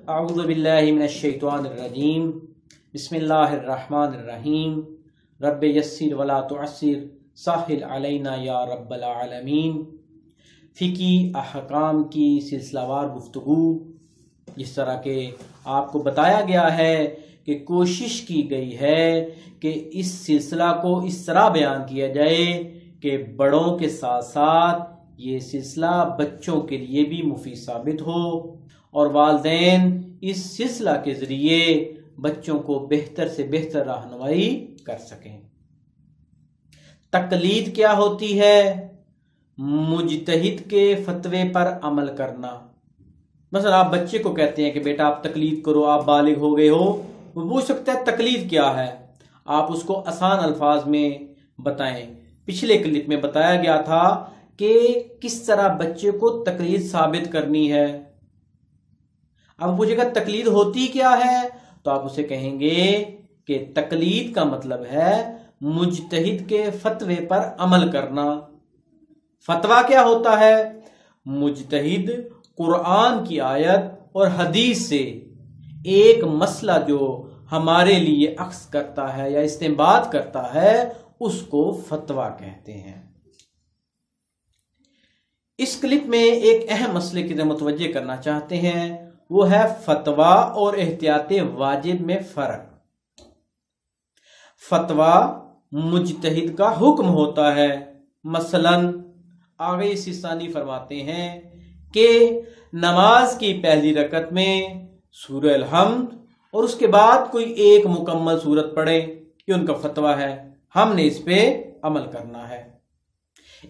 اعوذ باللہ من الشیطان الرجیم بسم اللہ الرحمن الرحیم رب یسر ولا تعسر سہل علینا یا رب العالمین۔ فقہی احکام کی سلسلہ وار گفتگو، جس طرح کہ آپ کو بتایا گیا ہے کہ کوشش کی گئی ہے کہ اس سلسلہ کو اس طرح بیان کیا جائے کہ بڑوں کے ساتھ ساتھ یہ سلسلہ بچوں کے لیے بھی مفید ثابت ہو اور والدین اس سلسلہ کے ذریعے بچوں کو بہتر سے بہتر رہنمائی کر سکیں۔ تقلید کیا ہوتی ہے؟ مجتہد کے فتوے پر عمل کرنا۔ مثلا آپ بچے کو کہتے ہیں کہ بیٹا آپ تقلید کرو، آپ بالغ ہو گئے ہو، وہ پوچھ سکتا ہے تقلید کیا ہے، آپ اس کو آسان الفاظ میں بتائیں۔ پچھلے کلپ میں بتایا گیا تھا کہ کس طرح بچے کو تقلید ثابت کرنی ہے۔ اب پوچھے گا تقلید ہوتی کیا ہے، تو آپ اسے کہیں گے کہ تقلید کا مطلب ہے مجتہد کے فتوے پر عمل کرنا۔ فتویٰ کیا ہوتا ہے؟ مجتہد قرآن کی آیت اور حدیث سے ایک مسئلہ جو ہمارے لیے اخذ کرتا ہے یا استنباط کرتا ہے اس کو فتویٰ کہتے ہیں۔ اس کلپ میں ایک اہم مسئلے کی طرف متوجہ کرنا چاہتے ہیں، وہ ہے فتویٰ اور احتیاط واجب میں فرق۔ فتویٰ مجتہد کا حکم ہوتا ہے۔ مثلا آگے سیستانی فرماتے ہیں کہ نماز کی پہلی رکعت میں سورہ الحمد اور اس کے بعد کوئی ایک مکمل سورت پڑھے، یہ ان کا فتویٰ ہے، ہم نے اس پہ عمل کرنا ہے۔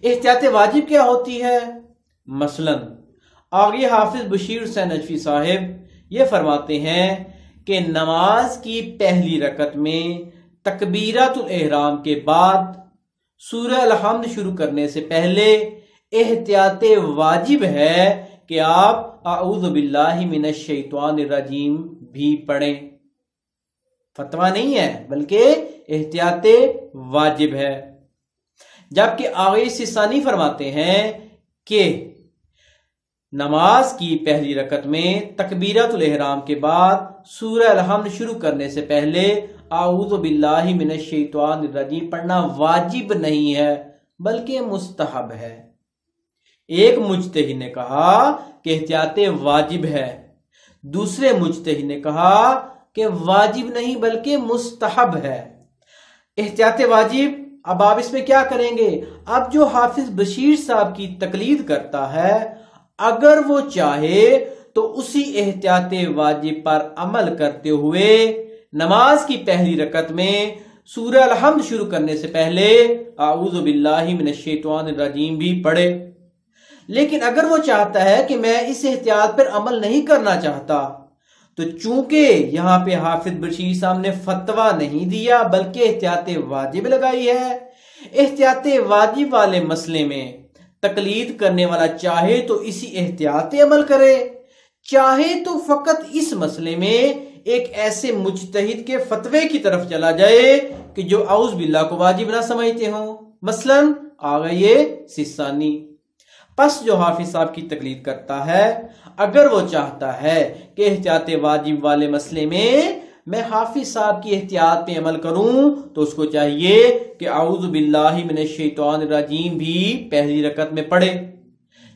احتیاط واجب کیا ہوتی ہے؟ مثلا آگے حافظ بشیر حسین نجفی صاحب یہ فرماتے ہیں کہ نماز کی پہلی رکعت میں تکبیرۃ الاحرام کے بعد سورہ الحمد شروع کرنے سے پہلے احتیاط واجب ہے کہ آپ اعوذ باللہ من الشیطان الرجیم بھی پڑھیں۔ فتویٰ نہیں ہے بلکہ احتیاط واجب ہے۔ جبکہ آگے سیستانی فرماتے ہیں کہ نماز کی پہلی رکعت میں تکبیرۃ الاحرام کے بعد سورہ الحمد شروع کرنے سے پہلے اعوذ باللہ من الشیطان الرجیم پڑھنا واجب نہیں ہے بلکہ مستحب ہے۔ ایک مجتہد نے کہا کہ احتیاط واجب ہے، دوسرے مجتہد نے کہا کہ واجب نہیں بلکہ مستحب ہے۔ احتیاط واجب، اب آپ اس میں کیا کریں گے؟ اب جو حافظ بشیر صاحب کی تقلید کرتا ہے، اگر وہ چاہے تو اسی احتیاط واجب پر عمل کرتے ہوئے نماز کی پہلی رکعت میں سورہ الحمد شروع کرنے سے پہلے اعوذ باللہ من الشیطان الرجیم بھی پڑھے۔ لیکن اگر وہ چاہتا ہے کہ میں اس احتیاط پر عمل نہیں کرنا چاہتا، تو چونکہ یہاں پہ حافظ بشیر صاحب نے فتویٰ نہیں دیا بلکہ احتیاط واجب لگائی ہے، احتیاط واجب والے مسئلے میں تقلید کرنے والا چاہے تو اسی احتیاط عمل کرے، چاہے تو فقط اس مسئلے میں ایک ایسے مجتہد کے فتوے کی طرف چلا جائے کہ جو اعوذ باللہ کو واجب نہ سمجھتے ہوں۔ مثلا آگے یہ سیستانی، پس جو حافظ صاحب کی تقلید کرتا ہے، اگر وہ چاہتا ہے کہ احتیاط واجب والے مسئلے میں حافظ صاحب کی احتیاط پہ عمل کروں تو اس کو چاہیے کہ اعوذ باللہ من الشیطان الرجیم بھی پہلی رکعت میں پڑھے۔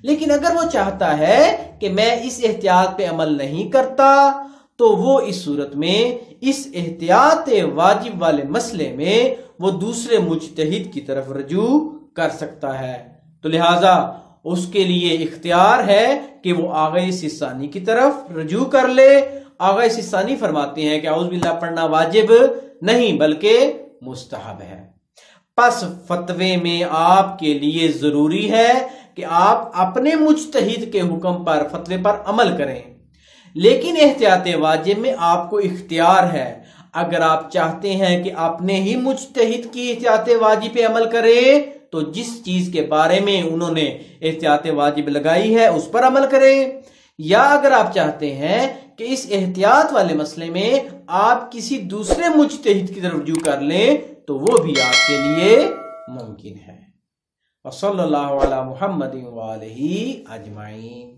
لیکن اگر وہ چاہتا ہے کہ میں اس احتیاط پہ عمل نہیں کرتا تو وہ اس صورت میں اس احتیاط واجب والے مسئلے میں وہ دوسرے مجتہد کی طرف رجوع کر سکتا ہے، تو لہٰذا اس کے لیے اختیار ہے کہ وہ آغا سیستانی کی طرف رجوع کر لے۔ آغا سیستانی فرماتے ہیں کہ اعوذ باللہ پڑھنا واجب نہیں بلکہ مستحب ہے۔ پس فتوے میں آپ کے لیے ضروری ہے کہ آپ اپنے مجتہد کے حکم پر فتوے پر عمل کریں، لیکن احتیاط واجب میں آپ کو اختیار ہے۔ اگر آپ چاہتے ہیں کہ اپنے ہی مجتہد کی احتیاط واجب پہ عمل کریں تو جس چیز کے بارے میں انہوں نے احتیاط واجب لگائی ہے اس پر عمل کریں، یا اگر آپ چاہتے ہیں کہ اس احتیاط والے مسئلے میں آپ کسی دوسرے مجتہد کی طرف رجوع کر لیں تو وہ بھی آپ کے لیے ممکن ہے۔ وصلی اللہ علی محمد وآلہ اجمعین۔